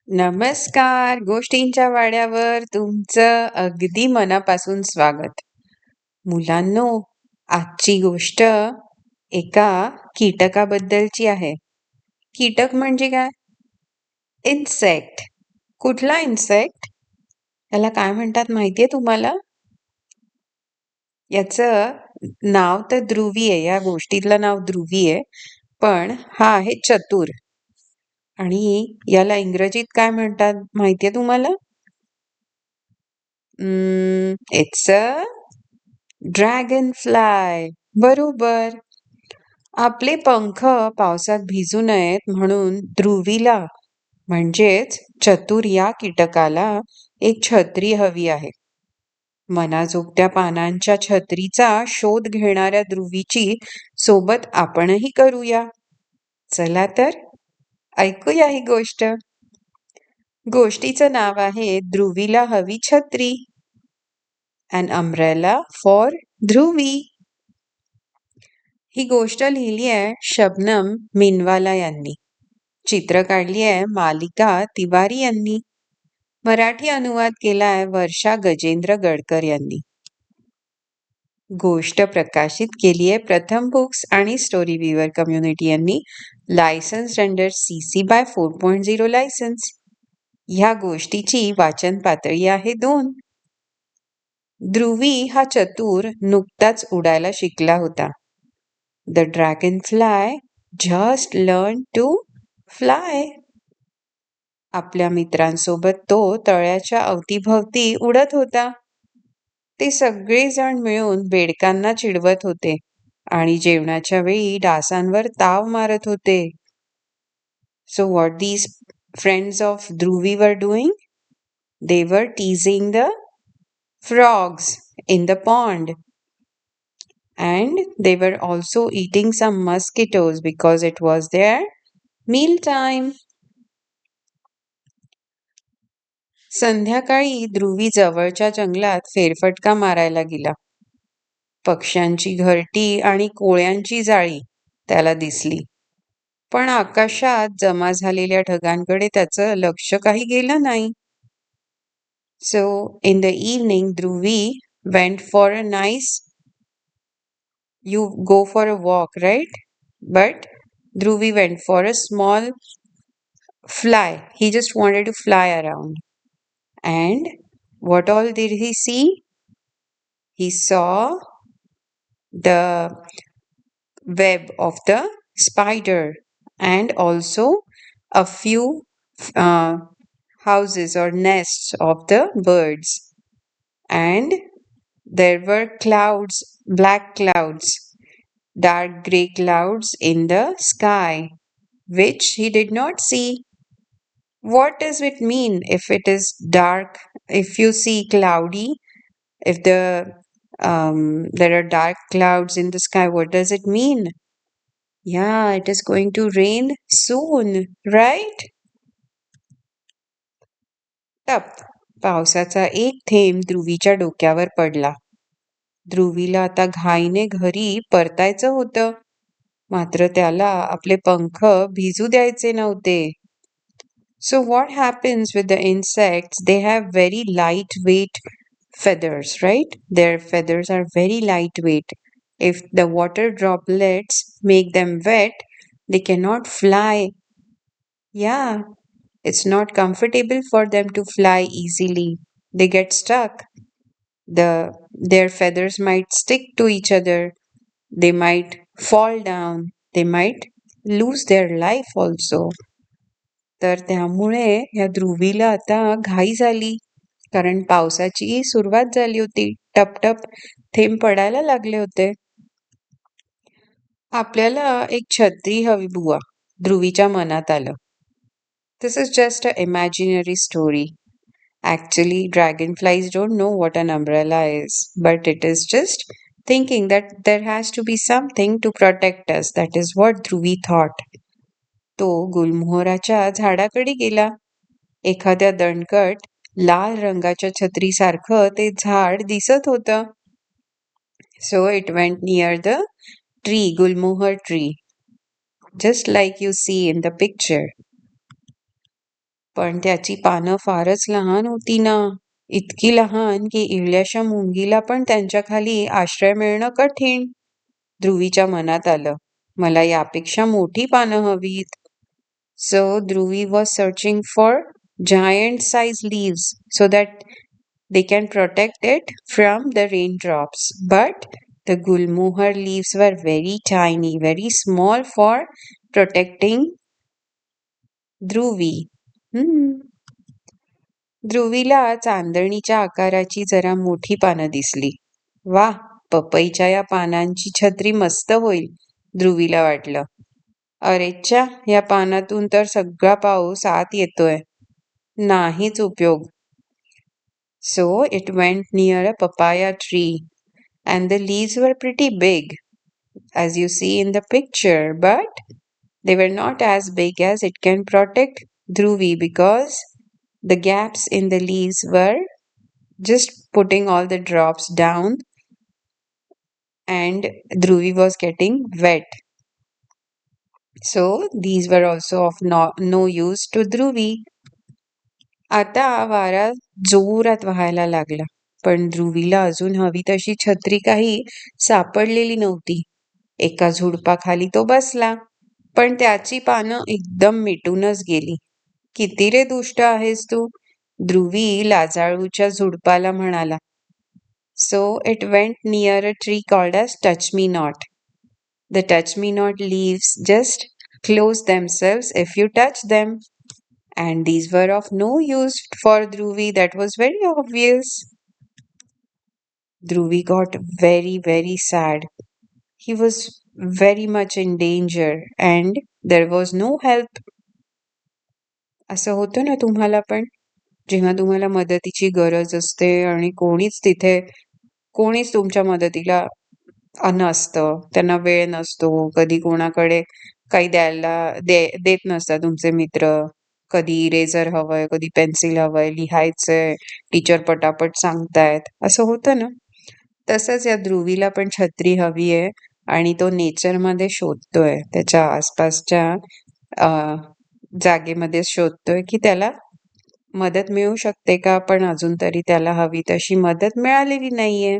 नमस्कार. गोष्टींच्या वाड्यावर तुमचं अगदी मनापासून स्वागत. मुलांनो, आजची गोष्ट एका कीटकाबद्दलची आहे. कीटक म्हणजे काय? इन्सेक्ट. कुठला इन्सेक्ट? त्याला काय म्हणतात माहितीये तुम्हाला? याचं नाव तर ध्रुवी आहे. या गोष्टीतलं नाव ध्रुवी आहे. पण हा आहे चतुर. आणि याला इंग्रजीत काय म्हणतात माहितीये तुम्हाला? It's a dragon fly. बरोबर. आपले पंख पावसात भिजू नयेत म्हणून ध्रुवीला म्हणजेच चतुर या कीटकाला एक छत्री हवी आहे. मनाजोगत्या पानांच्या छत्रीचा शोध घेणाऱ्या ध्रुवीची सोबत आपणही करूया. चला तर ऐकूया ही गोष्ट. गोष्टीचं नाव आहे ध्रुवीला हवी छत्री. An umbrella for ध्रुवी. ही गोष्ट लिहिली आहे शबनम मिनवाला यांनी. चित्र काढली आहे मालिका तिवारी यांनी. मराठी अनुवाद केला आहे वर्षा गजेंद्र गडकर यांनी. गोष्ट प्रकाशित केली आहे प्रथम बुक्स आणि स्टोरी व्हीवर कम्युनिटी यांनी. Licence under CC by 4.0 licence. ह्या गोष्टीची वाचन पातळी आहे 2. ध्रुवी हा चतुर नुकताच उडायला शिकला होता. The dragonfly just learned to fly. आपल्या मित्रांसोबत तो तळ्याच्या अवतीभवती उडत होता. ते सगळेजण मिळून बेडकांना चिडवत होते आणि जेवणाच्या वेळी डासांवर ताव मारत होते. So what these friends of Dhruvi were doing? They were teasing the frogs in the pond. And they were also eating some mosquitoes because it was their meal time. संध्याकाळी ध्रुवी जवळच्या जंगलात फेरफटका मारायला गेला. पक्ष्यांची घरटी आणि कोळ्यांची जाळी त्याला दिसली. पण आकाशात जमा झालेल्या ढगांकडे त्याचं लक्ष काही गेलं नाही. So in the evening, Dhruvi went for a nice you go for a walk, right? But Dhruvi went for a small fly. He just wanted to fly around. And what all did he see? He saw the web of the spider and also a few uh, houses or nests of the birds. And there were clouds, black clouds, dark gray clouds in the sky, which he did not see. What does it mean if it is dark? If you see cloudy, if there are dark clouds in the sky, what does it mean? Yeah, it is going to rain soon, right? टप पावसाचा एक थेंब ध्रुवीच्या डोक्यावर पडला. ध्रुवीला आता घाईने घरी परतायचं होतं. मात्र त्याला आपले पंख भिजू द्यायचे नव्हते. So what happens with the insects? They have very lightweight feathers, right? Their feathers are very lightweight. If the water droplets make them wet, they cannot fly. Yeah, it's not comfortable for them to fly easily. They get stuck. Their feathers might stick to each other. They might fall down. They might lose their life also. तर त्यामुळे या ध्रुवीला आता घाई झाली. कारण पावसाची सुरुवात झाली होती. टपटप थेंब पडायला लागले होते. आपल्याला एक छत्री हवी बुवा, ध्रुवीच्या मनात आलं. This is just an imaginary story. Actually, dragonflies don't know what an umbrella is, but it is just thinking that there has to be something to protect us. That is what Dhruvi thought. तो गुलमोहराच्या झाडाकडे गेला. एखाद्या दणकट लाल रंगाच्या छत्रीसारखं ते झाड दिसत होतं. So it went near the tree, Gulmohar tree, just like you see in the picture. पण त्याची पानं फारच लहान होती ना, इतकी लहान की इवल्याशा मुंगीला पण त्यांच्या खाली आश्रय मिळणं कठीण. ध्रुवीच्या मनात आलं, मला यापेक्षा मोठी पानं हवीत. So Dhruvi was searching for giant size leaves so that they can protect it from the raindrops. But the gulmohar leaves were very tiny, very small for protecting Dhruvi. Hmm. ध्रुवीला चांदणीच्या आकाराची जरा मोठी पानं दिसली. वाह, पपईच्या या पानांची छत्री मस्त होईल, ध्रुवीला वाटलं. अरेच्चा, या पानातून तर सगळा पाऊस आत येतोय. नाहीच उपयोग. So it went near a papaya tree, and the leaves were pretty big, as you see in the picture, but they were not as big as it can protect Dhruvi because the gaps in the leaves were just putting all the drops down and Dhruvi was getting wet. So these were also of no use to Dhruvi. आता वारा जोरात वाहायला लागला, पण ध्रुवीला अजून हवी तशी छत्री काही सापडलेली नव्हती. एका झुडपाखाली तो बसला, पण त्याची पानं एकदम मिटूनच गेली. किती रे दुष्ट आहेस तू, ध्रुवी लाजाळूच्या झुडपाला म्हणाला. So it went near a tree called as Touch Me Not. The touch me not leaves just close themselves if you touch them. And these were of no use for Dhruvi, that was very obvious. Dhruvi got very, very sad. He was very much in danger and there was no help. असं होतं ना तुम्हाला पण, जेव्हा तुम्हाला मदतीची गरज असते आणि कोणीच तुमच्या मदतीला नसतं, त्यांना वेळ नसतो, कधी कोणाकडे काही देत नसतात तुमचे मित्र. कधी इरेझर हवंय, कधी पेन्सिल हवंय, लिहायचंय, टीचर पटापट सांगतायत, असं होतं ना. तसंच या ध्रुवीला पण छत्री हवी आहे आणि तो नेचरमध्ये शोधतोय, त्याच्या आसपासच्या जागेमध्ये शोधतोय की त्याला मदत मिळू शकते का, पण अजून तरी त्याला हवी तशी मदत मिळालेली नाहीये.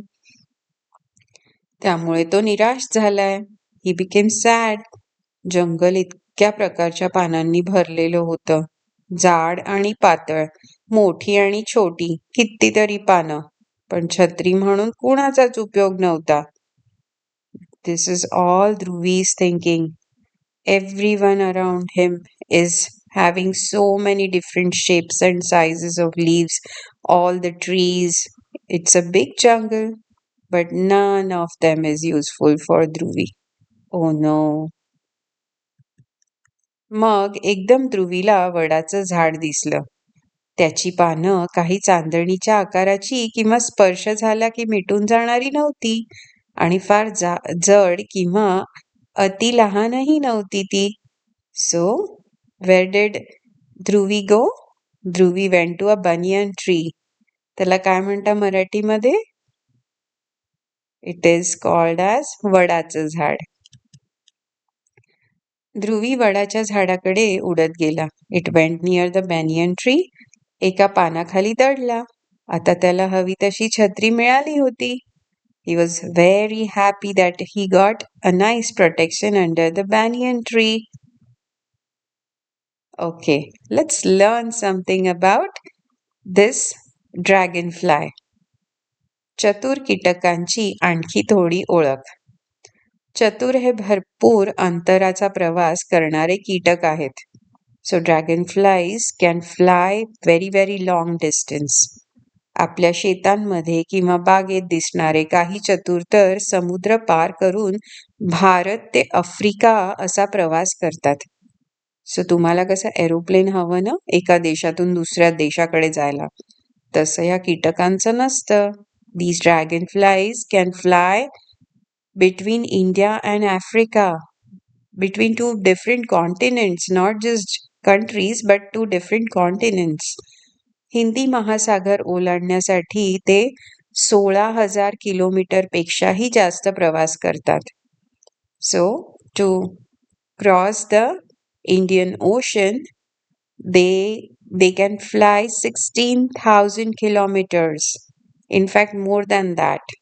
त्यामुळे तो निराश झालाय. He became sad. जंगल इतक्या प्रकारच्या पानांनी भरलेलं होतं. जाड आणि पातळ, मोठी आणि छोटी, कितीतरी पानं, पण छत्री म्हणून कुणाचाच उपयोग नव्हता. This is all Dhruvi's thinking. Everyone around him is having so many different shapes and sizes of leaves, all the trees. It's a big jungle, but none of them is useful for Dhruvi. Oh no. मग एकदम ध्रुवीला वडाचं झाड दिसलं. त्याची पानं काही चांदणीच्या आकाराची किंवा स्पर्श झाला की मिटून जाणारी नव्हती आणि फार जड किंवा अति लहानही नव्हती ती. So where did Dhruvi go? Dhruvi went to a banyan tree. त्याला काय म्हणता मराठीमध्ये? इट इज कॉल्ड ॲज वडाचं झाड. ध्रुवी वडाच्या झाडाकडे उडत गेला. It went near the banyan tree. एका पानाखाली दडला. आता त्याला हवी तशी छत्री मिळाली होती. He was very happy that he got a nice protection under the banyan tree. Okay, let's learn something about this dragon fly. चतुर कीटकांची आणखी थोडी ओळख. चतुर हे भरपूर अंतराचा प्रवास करणारे कीटक आहेत. So dragon flies can fly very very long distance. आपल्या शेतांमध्ये किंवा बागेत दिसणारे काही चतुर तर समुद्र पार करून भारत ते आफ्रिका असा प्रवास करतात. सो तुम्हाला कसं एरोप्लेन हवं ना एका देशातून दुसऱ्या देशाकडे जायला, तसं या कीटकांचं नसतं. These dragonflies can fly between India and Africa, between two different continents, not just countries, but two different continents. Hindi महासागर ओलांडण्यासाठी ते 16,000 किलोमीटर पेक्षाही जास्त प्रवास करतात. So, to cross the Indian Ocean, they They can fly 16,000 kilometers. In fact, more than that.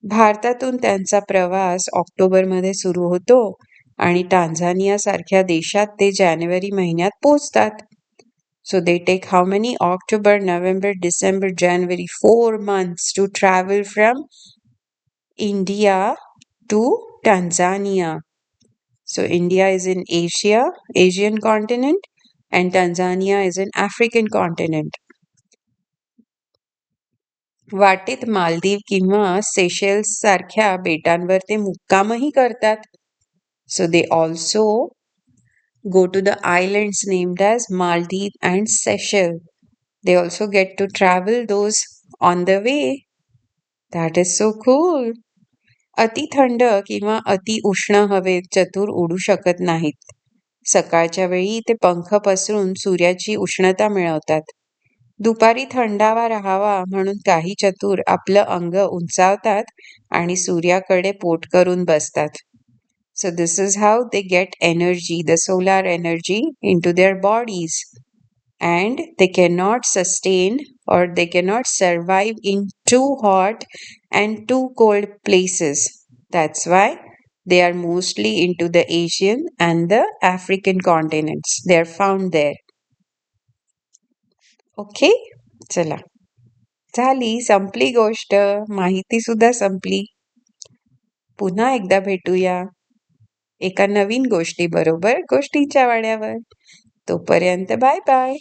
भारतातून त्यांचा प्रवास ऑक्टोबरमध्ये सुरू होतो आणि टांझानिया सारख्या देशात ते जानेवारी महिन्यात पोहोचतात. So they take how many? October, November, December, January, 4 months to travel from India to Tanzania. So India is in Asia, Asian continent, and Tanzania is in African continent. वाटेत मालदीव किंवा सेशेल्स सारख्या बेटांवर ते मुक्कामही करतात. So they also go to the islands named as Maldives and Seychelles. They also get to travel those on the way. That is so cool. अति थंड किंवा अति उष्ण हवेत चतुर उडू शकत नाहीत. सकाळच्या वेळी ते पंख पसरून सूर्याची उष्णता मिळवतात. दुपारी थंडावा राहावा म्हणून काही चतुर आपलं अंग उंचावतात आणि सूर्याकडे पोट करून बसतात. So this is how they get energy, the solar energy, into their bodies. And they cannot sustain or they cannot survive in too hot and too cold places. That's why they are mostly into the Asian and the African continents. They are found there. Okay? चला. झाली, संपली गोष्ट. माहिती सुद्धा संपली. पुन्हा एकदा भेटूया एका नवीन गोष्टी बरोबर गोष्टीच्या वाड्यावर. तोपर्यंत बाय बाय.